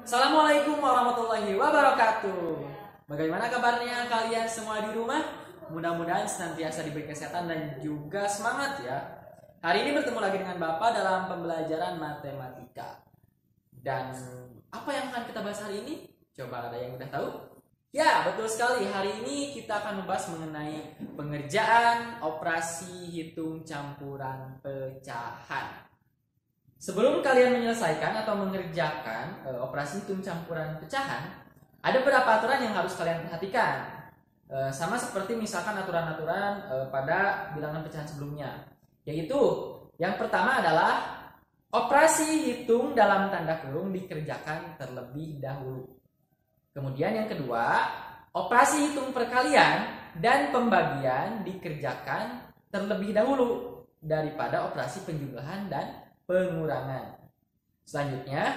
Assalamualaikum warahmatullahi wabarakatuh. Bagaimana kabarnya kalian semua di rumah? Mudah-mudahan senantiasa diberi kesehatan dan juga semangat ya. Hari ini bertemu lagi dengan Bapak dalam pembelajaran matematika. Dan apa yang akan kita bahas hari ini? Coba ada yang udah tahu? Ya, betul sekali. Hari ini kita akan membahas mengenai pengerjaan operasi hitung campuran pecahan. Sebelum kalian menyelesaikan atau mengerjakan operasi hitung campuran pecahan, ada beberapa aturan yang harus kalian perhatikan. Sama seperti misalkan aturan-aturan pada bilangan pecahan sebelumnya. Yaitu, yang pertama adalah operasi hitung dalam tanda kurung dikerjakan terlebih dahulu. Kemudian yang kedua, operasi hitung perkalian dan pembagian dikerjakan terlebih dahulu daripada operasi penjumlahan dan pengurangan. Selanjutnya,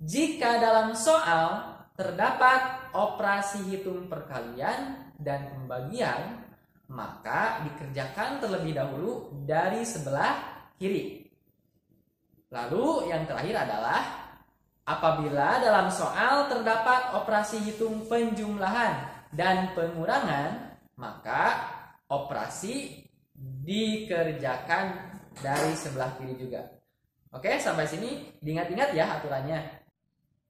jika dalam soal terdapat operasi hitung perkalian dan pembagian, maka dikerjakan terlebih dahulu dari sebelah kiri. Lalu yang terakhir adalah apabila dalam soal terdapat operasi hitung penjumlahan dan pengurangan, maka operasi dikerjakan dari sebelah kiri juga. Oke, sampai sini diingat-ingat ya aturannya.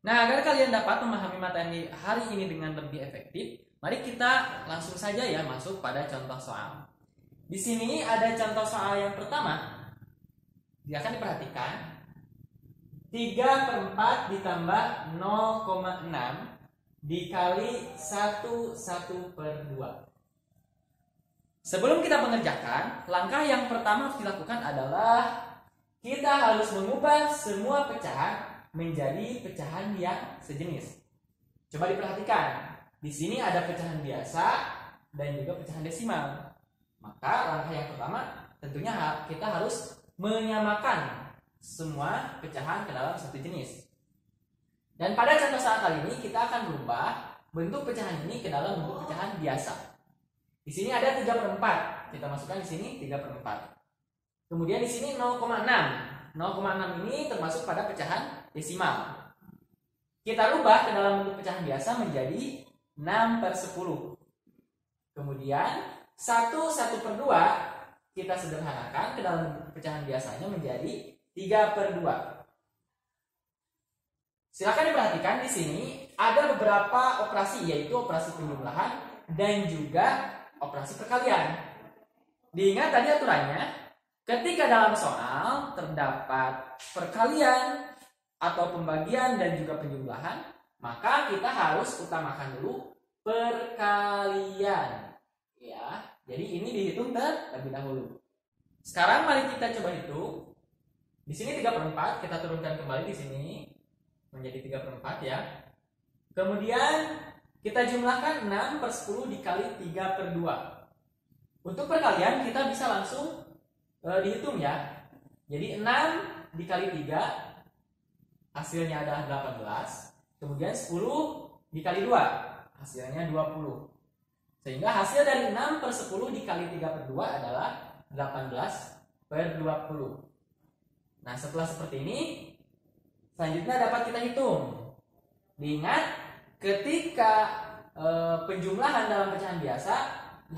Nah, agar kalian dapat memahami materi hari ini dengan lebih efektif, mari kita langsung saja ya masuk pada contoh soal. Di sini ada contoh soal yang pertama. Dia akan diperhatikan 3/4 ditambah 0,6 dikali 1/2. Sebelum kita mengerjakan, langkah yang pertama harus dilakukan adalah kita harus mengubah semua pecahan menjadi pecahan yang sejenis. Coba diperhatikan. Di sini ada pecahan biasa dan juga pecahan desimal. Maka langkah yang pertama tentunya kita harus menyamakan semua pecahan ke dalam satu jenis. Dan pada contoh soal kali ini kita akan berubah bentuk pecahan ini ke dalam bentuk pecahan biasa. Di sini ada 3/4. Kita masukkan di sini 3/4. Kemudian di sini 0,6. 0,6 ini termasuk pada pecahan desimal. Kita rubah ke dalam bentuk pecahan biasa menjadi 6/10. Kemudian 1/2 kita sederhanakan ke dalam pecahan biasanya menjadi 3/2. Silakan diperhatikan di sini ada beberapa operasi, yaitu operasi penjumlahan dan juga operasi perkalian. Diingat tadi aturannya, ketika dalam soal terdapat perkalian atau pembagian dan juga penjumlahan, maka kita harus utamakan dulu perkalian. Ya, jadi ini dihitung terlebih dahulu. Sekarang mari kita coba hitung. Di sini 3/4, kita turunkan kembali di sini menjadi 3/4 ya. Kemudian kita jumlahkan 6/10 dikali 3/2. Untuk perkalian kita bisa langsung dihitung ya. Jadi 6 dikali 3 hasilnya adalah 18. Kemudian 10 dikali 2 hasilnya 20. Sehingga hasil dari 6/10 dikali 3/2 adalah 18/20. Nah, setelah seperti ini, selanjutnya dapat kita hitung. Diingat, ketika penjumlahan dalam pecahan biasa,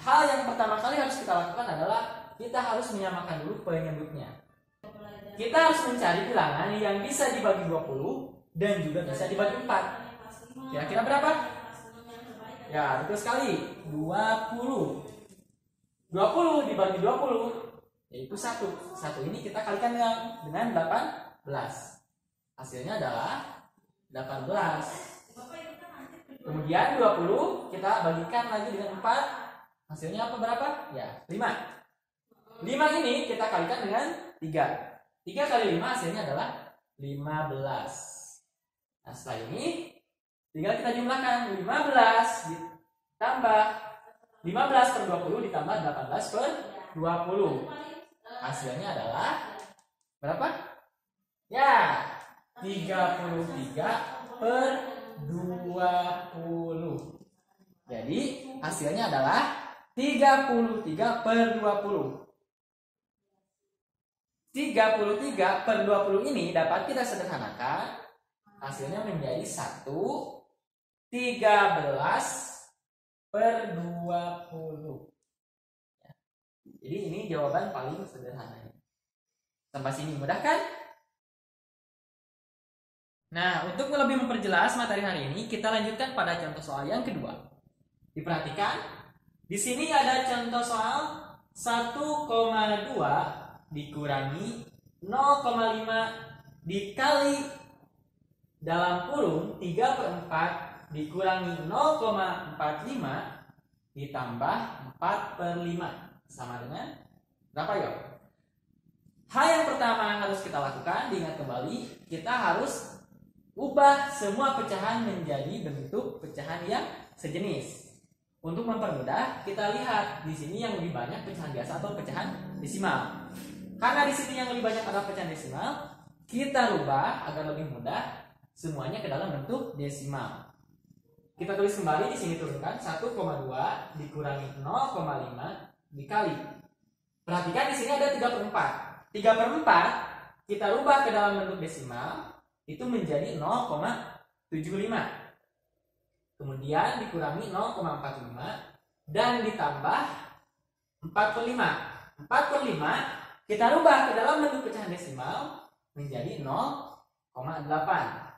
hal yang pertama kali harus kita lakukan adalah kita harus menyamakan dulu penyebutnya. Kita harus mencari bilangan yang bisa dibagi 20 dan juga bisa dibagi 4. Kira-kira berapa? Ya, betul sekali. 20. 20 dibagi 20 yaitu 1. 1 ini kita kalikan dengan 18. Hasilnya adalah 18. Kemudian 20 kita bagikan lagi dengan 4. Hasilnya apa berapa? Ya, 5. 5 ini kita kalikan dengan 3. 3 kali 5 hasilnya adalah 15. Nah, setelah ini tinggal kita jumlahkan 15 ditambah 15/20 ditambah 18/20. Hasilnya adalah berapa? Ya, 33/20. Jadi hasilnya adalah 33/20. 33/20 ini dapat kita sederhanakan hasilnya menjadi 1/13/20. Jadi ini jawaban paling sederhananya. Sampai sini mudah kan? Nah, untuk lebih memperjelas materi hari ini, kita lanjutkan pada contoh soal yang kedua. Diperhatikan, di sini ada contoh soal 1,2 dikurangi 0,5 dikali dalam kurung 3/4 dikurangi 0,45 ditambah 4/5 sama dengan berapa ya? Hal yang pertama yang harus kita lakukan, diingat kembali, kita harus ubah semua pecahan menjadi bentuk pecahan yang sejenis. Untuk mempermudah, kita lihat di sini yang lebih banyak pecahan biasa atau pecahan desimal. Karena di sini yang lebih banyak adalah pecahan desimal, kita rubah agar lebih mudah semuanya ke dalam bentuk desimal. Kita tulis kembali di sini, turunkan 1,2 dikurangi 0,5 dikali. Perhatikan di sini ada 3/4. 3/4 kita rubah ke dalam bentuk desimal itu menjadi 0,75. Kemudian dikurangi 0,45 dan ditambah 4/5. 4/5 kita rubah ke dalam bentuk pecahan desimal menjadi 0,8.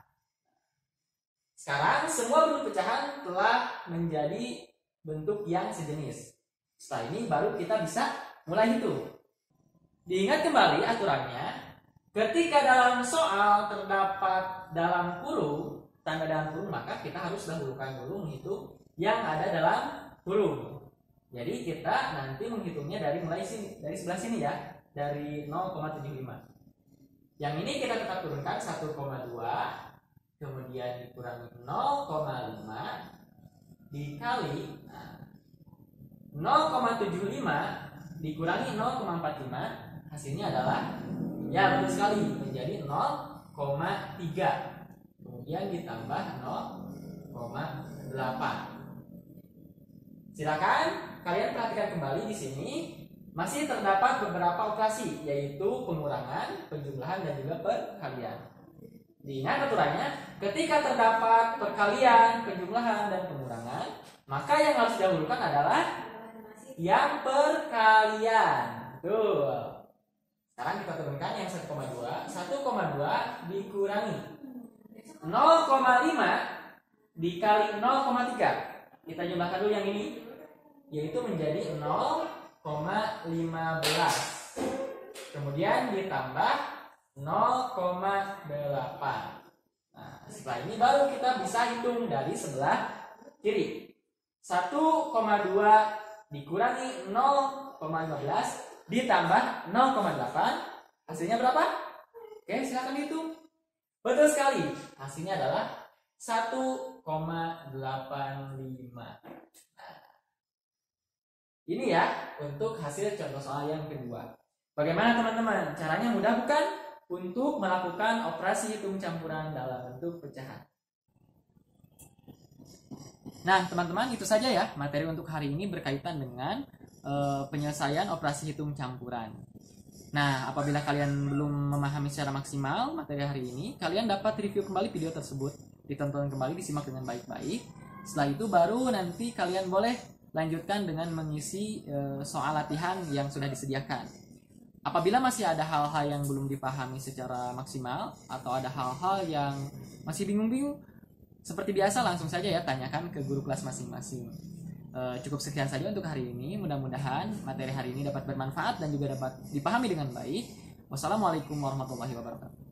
Sekarang semua bentuk pecahan telah menjadi bentuk yang sejenis. Setelah ini baru kita bisa mulai hitung. Diingat kembali aturannya, ketika dalam soal terdapat dalam kurung, tanda dalam kurung, maka kita harus dahulukan dulu menghitung yang ada dalam kurung. Jadi kita nanti menghitungnya dari mulai sini, dari sebelah sini ya, dari 0,75. Yang ini kita tetap turunkan 1,2, kemudian dikurangi 0,5 dikali 0,75 dikurangi 0,45, hasilnya adalah, ya betul sekali, menjadi 0,3. Kemudian ditambah 0,8. Silakan kalian perhatikan kembali di sini masih terdapat beberapa operasi, yaitu pengurangan, penjumlahan, dan juga perkalian. Diingat aturannya, ketika terdapat perkalian, penjumlahan, dan pengurangan, maka yang harus didahulukan adalah yang perkalian. Tuh. Sekarang kita turunkan yang 1,2. 1,2 dikurangi 0,5 dikali 0,3. Kita jumlahkan dulu yang ini, yaitu menjadi 0,15. Kemudian ditambah 0,8. Nah, setelah ini baru kita bisa hitung dari sebelah kiri. 1,2 dikurangi 0,15 ditambah 0,8, hasilnya berapa? Oke, silakan hitung. Betul sekali, hasilnya adalah 1,85. Nah, ini ya untuk hasil contoh soal yang kedua. Bagaimana teman-teman? Caranya mudah bukan? Untuk melakukan operasi hitung campuran dalam bentuk pecahan. Nah, teman-teman, itu saja ya materi untuk hari ini berkaitan dengan penyelesaian operasi hitung campuran. Nah, apabila kalian belum memahami secara maksimal materi hari ini, kalian dapat review kembali video tersebut, ditonton kembali, disimak dengan baik-baik. Setelah itu baru nanti kalian boleh lanjutkan dengan mengisi soal latihan yang sudah disediakan. Apabila masih ada hal-hal yang belum dipahami secara maksimal atau ada hal-hal yang masih bingung-bingung, seperti biasa langsung saja ya tanyakan ke guru kelas masing-masing. Cukup sekian saja untuk hari ini. Mudah-mudahan materi hari ini dapat bermanfaat dan juga dapat dipahami dengan baik. Wassalamualaikum warahmatullahi wabarakatuh.